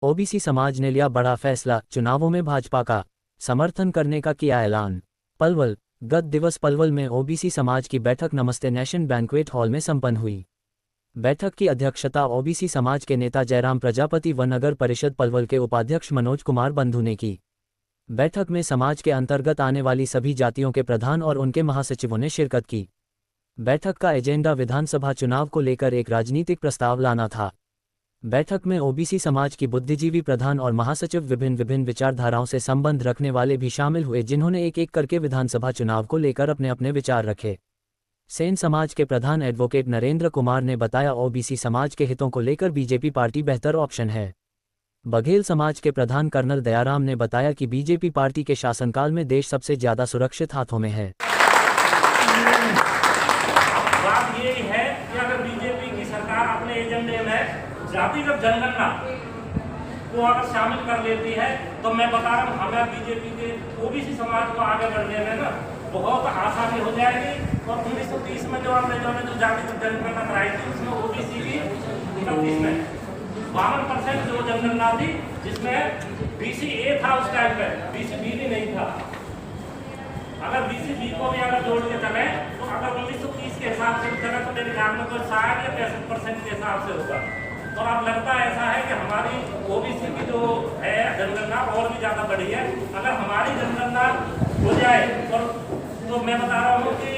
OBC समाज ने लिया बड़ा फैसला, चुनावों में भाजपा का समर्थन करने का किया ऐलान। पलवल। गत दिवस पलवल में ओबीसी समाज की बैठक नमस्ते नेशन बैंक्वेट हॉल में संपन्न हुई। बैठक की अध्यक्षता ओबीसी समाज के नेता जयराम प्रजापति व नगर परिषद पलवल के उपाध्यक्ष मनोज कुमार बंधु ने की। बैठक में समाज के अंतर्गत आने वाली सभी जातियों के प्रधान और उनके महासचिवों ने शिरकत की। बैठक का एजेंडा विधानसभा चुनाव को लेकर एक राजनीतिक प्रस्ताव लाना था। बैठक में ओबीसी समाज की बुद्धिजीवी प्रधान और महासचिव विभिन्न विचारधाराओं से संबंध रखने वाले भी शामिल हुए, जिन्होंने एक एक करके विधानसभा चुनाव को लेकर अपने अपने विचार रखे। सेन समाज के प्रधान एडवोकेट नरेंद्र कुमार ने बताया, ओबीसी समाज के हितों को लेकर बीजेपी पार्टी बेहतर ऑप्शन है। बघेल समाज के प्रधान कर्नल दयाराम ने बताया कि बीजेपी पार्टी के शासनकाल में देश सबसे ज्यादा सुरक्षित हाथों में है। बात ये है कि अगर बीजेपी की सरकार अपने एजेंडे में जातिगत जनगणना को अगर शामिल कर लेती है तो मैं बता रहा हूँ, हमें बीजेपी के ओबीसी समाज को आगे बढ़ने में ना बहुत आसानी हो जाएगी। और 1930 में जो हमने जो जातिगत जनगणना कराई थी उसमें ओबीसी की 31 में 52% जो जनगणना थी, जिसमें बीसीए था उस टाइम पे, बीसीबी भी नहीं था। अगर बीसीबी को भी अगर जोड़ के चले तो अगर 1930 के हिसाब से चले तो मेरे ख्याल में कोई 60 या 65% के हिसाब से होगा। और अब लगता है ऐसा है कि हमारी ओबीसी की जो है जनगणना और भी ज़्यादा बढ़ी है। अगर हमारी जनगणना हो जाए तो मैं बता रहा हूँ कि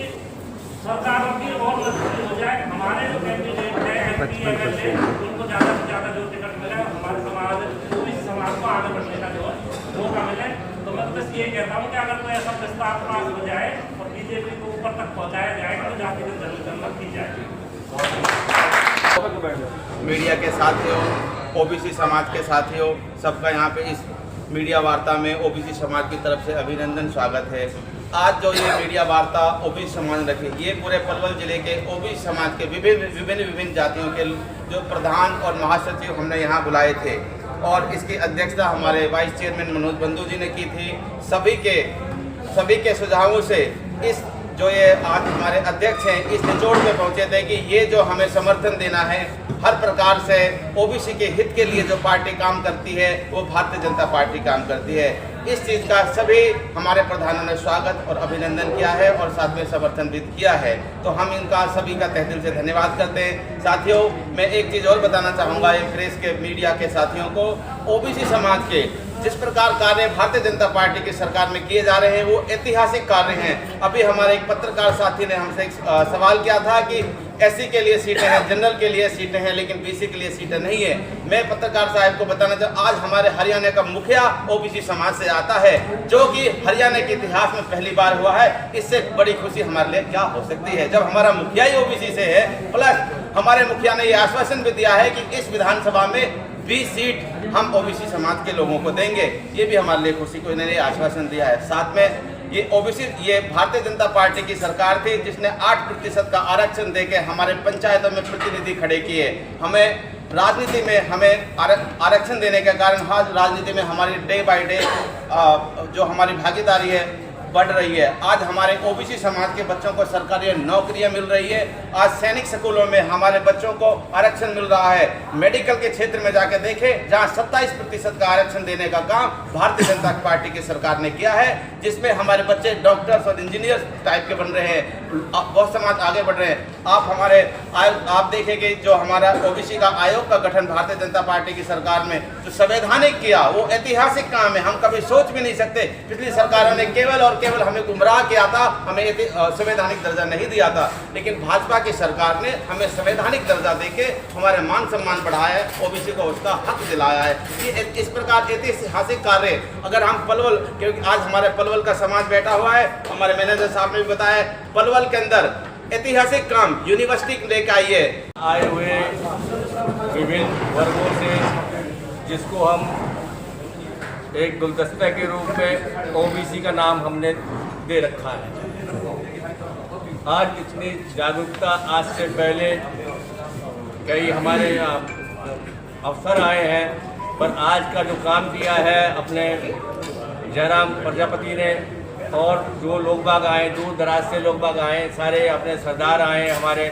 सरकारों की और मजबूती हो जाए। हमारे जो कैंडिडेट है एमपी एमएलए, उनको ज़्यादा से ज़्यादा जो टिकट मिले, हमारे समाज ओबीसी समाज को आगे बढ़ने का जो मौका मिले। तो मैं बस ये कहता हूँ कि अगर कोई ऐसा प्रस्ताव पास हो जाए और बीजेपी को ऊपर तक पहुँचाया जाएगा तो जातिगत जनगणना की जाएगी। मीडिया के साथियों, ओबीसी समाज के साथियों, सबका यहाँ पे इस मीडिया वार्ता में ओबीसी समाज की तरफ से अभिनंदन, स्वागत है। आज जो ये मीडिया वार्ता ओबीसी समाज ने रखी, ये पूरे पलवल जिले के ओबीसी समाज के विभिन्न जातियों के जो प्रधान और महासचिव हमने यहाँ बुलाए थे और इसकी अध्यक्षता हमारे वाइस चेयरमैन मनोज बंधु जी ने की थी। सभी के सुझावों से इस जो ये आज हमारे अध्यक्ष हैं इस निचोड़ में पहुंचे थे कि ये जो हमें समर्थन देना है, हर प्रकार से ओबीसी के हित के लिए जो पार्टी काम करती है वो भारतीय जनता पार्टी काम करती है। इस चीज़ का सभी हमारे प्रधानों ने स्वागत और अभिनंदन किया है और साथ में समर्थन भी किया है। तो हम इनका सभी का तहे दिल से धन्यवाद करते हैं। साथियों, मैं एक चीज़ और बताना चाहूँगा एक प्रेस के मीडिया के साथियों को, ओबीसी समाज के जिस प्रकार कार्य भारतीय जनता पार्टी की सरकार में किए जा रहे हैं वो ऐतिहासिक कार्य हैं। अभी हमारे एक पत्रकार साथी ने हमसे एक सवाल किया था कि एससी के लिए सीटें हैं, जनरल के लिए सीटें हैं, लेकिन बीसी के लिए सीटें नहीं है। मैं पत्रकार साहब को बताना चाहूँ, आज हमारे हरियाणा का मुखिया ओबीसी समाज से आता है, जो कि हरियाणा के इतिहास में पहली बार हुआ है। इससे बड़ी खुशी हमारे लिए क्या हो सकती है, जब हमारा मुखिया ही ओबीसी से है। प्लस हमारे मुखिया ने यह आश्वासन भी दिया है कि इस विधानसभा में 20 सीट हम ओबीसी समाज के लोगों को देंगे। ये भी हमारे लिए खुशी को इन्होंने आश्वासन दिया है। साथ में ये भारतीय जनता पार्टी की सरकार थी जिसने 8% का आरक्षण देके हमारे पंचायतों में प्रतिनिधि खड़े किए। हमें राजनीति में हमें आरक्षण देने के कारण आज राजनीति में हमारी डे बाय डे जो हमारी भागीदारी है बढ़ रही है। आज हमारे ओबीसी समाज के बच्चों को सरकारी नौकरियां मिल रही है। आज सैनिक स्कूलों में हमारे बच्चों को आरक्षण मिल रहा है। मेडिकल के क्षेत्र में जाकर देखें, जहां 27% का आरक्षण देने का काम भारतीय जनता पार्टी की सरकार ने किया है, जिसमें हमारे बच्चे डॉक्टर्स और इंजीनियर्स टाइप के बन रहे हैं। बहुत समाज आगे बढ़ रहे हैं। आप देखेंगे जो हमारा ओबीसी का आयोग का गठन भारतीय जनता पार्टी की सरकार में जो संवैधानिक किया, वो ऐतिहासिक काम है। हम कभी सोच भी नहीं सकते, पिछली सरकारों ने केवल हमें गुमराह किया था, हमें संवैधानिक दर्जा नहीं दिया था, लेकिन भाजपा की सरकार ने हमें संवैधानिक दर्जा देके हमारे मान सम्मान बढ़ाया है, ओबीसी को उसका हक दिलाया है। ये इस प्रकार ऐतिहासिक कार्य अगर हम पलवल, क्योंकि आज हमारे पलवल का समाज बैठा हुआ है, हमारे मैनेजर साहब ने भी बताया, पलवल के अंदर ऐतिहासिक काम यूनिवर्सिटी लेकर आए हुए विभिन्न वर्गों से, जिसको हम एक गुलदस्ता के रूप में ओबीसी का नाम हमने दे रखा है। आज इतनी जागरूकता, आज से पहले कई हमारे अफसर आए हैं, पर आज का जो काम किया है अपने जयराम प्रजापति ने, और जो लोग बाग आए, दूर दराज से लोग बाग आए, सारे अपने सरदार आए, हमारे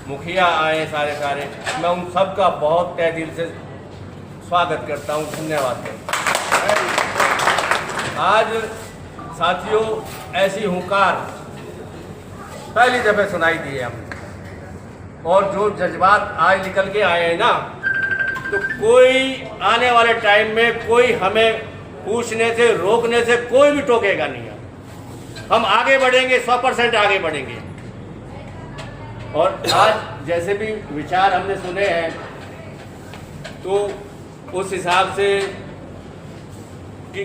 मुखिया आए, सारे मैं उन सब का बहुत तहे दिल से स्वागत करता हूँ, धन्यवाद करता हूँ। आज साथियों ऐसी हुंकार पहली दफ़े सुनाई दी है हमने, और जो जज्बात आज निकल के आए हैं ना, तो कोई आने वाले टाइम में कोई हमें पूछने से रोकने से कोई भी टोकेगा नहीं। हम आगे बढ़ेंगे, 100% आगे बढ़ेंगे। और आज जैसे भी विचार हमने सुने हैं, तो उस हिसाब से कि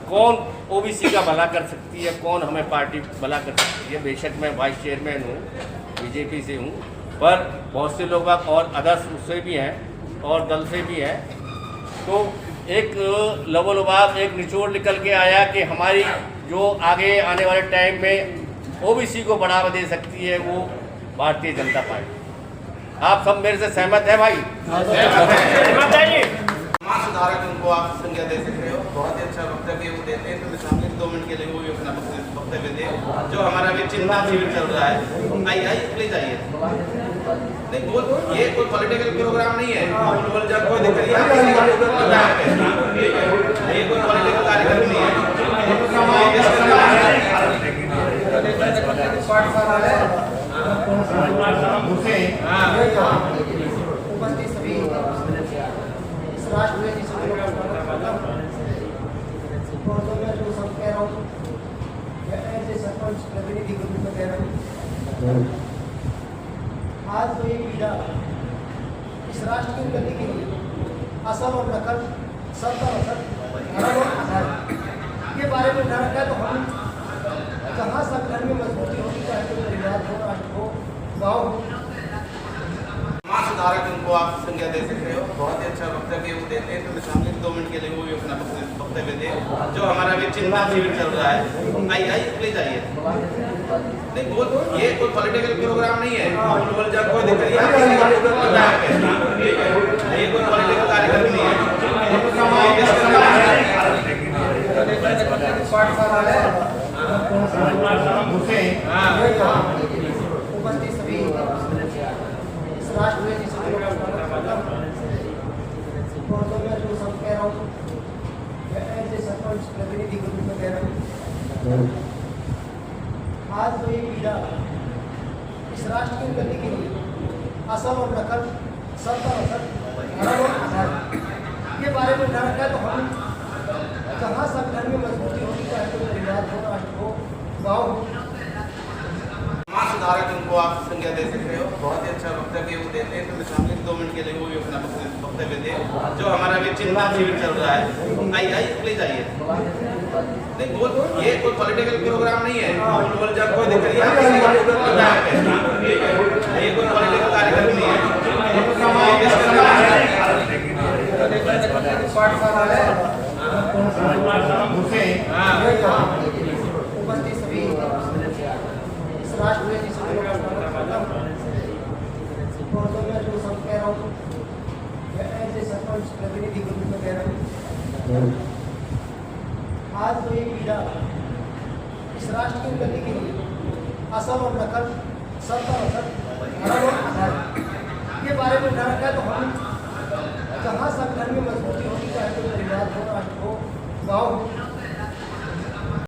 कौन ओबीसी का भला कर सकती है, कौन हमें पार्टी भला कर सकती है। बेशक मैं वाइस चेयरमैन हूँ, बीजेपी से हूँ, पर बहुत से लोग और अदर्स उससे भी हैं और दल से भी हैं। तो एक लबोलबाब एक निचोड़ निकल के आया कि हमारी जो आगे आने वाले टाइम में ओबीसी को बढ़ावा दे सकती है वो भारतीय जनता पार्टी। आप सब मेरे से सहमत है भाई? सहमत है जी। समाज सुधारक उनको आप संज्ञा दे सकते हो, बहुत ही अच्छा वक्तव्य वो देते हैं, तो मैं चाहूँगी 2 मिनट के लिए वो भी अपना वक्तव्य दे। जो हमारा भी चिंता शिविर चल रहा है, आइए प्लीज आइए। नहीं बोल, ये कोई पॉलिटिकल प्रोग्राम नहीं है, बोल जा, कोई दिक्कत नहीं है, ये कोई पॉलिटिकल कार्यक्रम नहीं है। उपस्थित सभी इस राष्ट्र में जिस जो सब कह रहा हूँ, ऐसे सरपंच प्रतिनिधि के रूप में कह रहा हूँ, आज तो ये पीढ़ा इस राष्ट्र की उन्नति के लिए असल और नकल, सत्ता और धर्म और आधार के बारे में डर रखा है। तो हम जहाँ संगठन में मजबूती होगी, चाहे तो परिवार हो, राष्ट्र हो, गाँव हो। समाज सुधारक उनको आप संज्ञा दे सकते हो, बहुत ही अच्छा वक्तव्य वो देते हैं, तो मैं चाहूँगी 2 मिनट के लिए वो भी अपना वक्तव्य दे। जो हमारा भी चिंता शिविर चल रहा है, आइए प्लीज आइए। नहीं बोल, ये कोई पॉलिटिकल प्रोग्राम नहीं है, बोल जा, कोई दिक्कत नहीं है, ये कोई पॉलिटिकल कार्यक्रम नहीं है। उपस्थित सभी इस राष्ट्र में जिस जो सब कह रहा हूँ, ऐसे सरपंच प्रतिनिधि के रूप में कह रहा हूँ, आज तो ये पीढ़ा इस राष्ट्र की उन्नति के लिए असल और नकल, सत्ता और धर्म और आधार के बारे में डर रखा है। तो हम जहाँ संगठन में मजबूती होगी, चाहे तो परिवार हो, राष्ट्र हो, गाँव हो। समाज सुधारक उनको आप संज्ञा दे सकते हो, बहुत ही अच्छा वक्तव्य वो देते हैं, तो मैं चाहूँगी 2 मिनट के लिए वो भी अपना वक्तव्य दे। जो हमारा भी चिंता शिविर चल रहा है, आइए प्लीज आइए। नहीं बोल, ये कोई पॉलिटिकल प्रोग्राम नहीं है, बोल जा, कोई दिक्कत नहीं है, ये कोई पॉलिटिकल कार्यक्रम नहीं है। उपस्थित सभी इस राष्ट्र में जिस जो सब कह रहा हूँ, ऐसे सरपंच प्रतिनिधि के रूप में कह रहा हूँ, आज तो ये पीढ़ा इस राष्ट्र की उन्नति के लिए असल और नकल, सत्ता और धर्म और आधार के बारे में डर रखा है। तो हम जहाँ संगठन में मजबूती होगी, चाहे तो परिवार हो, राष्ट्र हो, गाँव हो।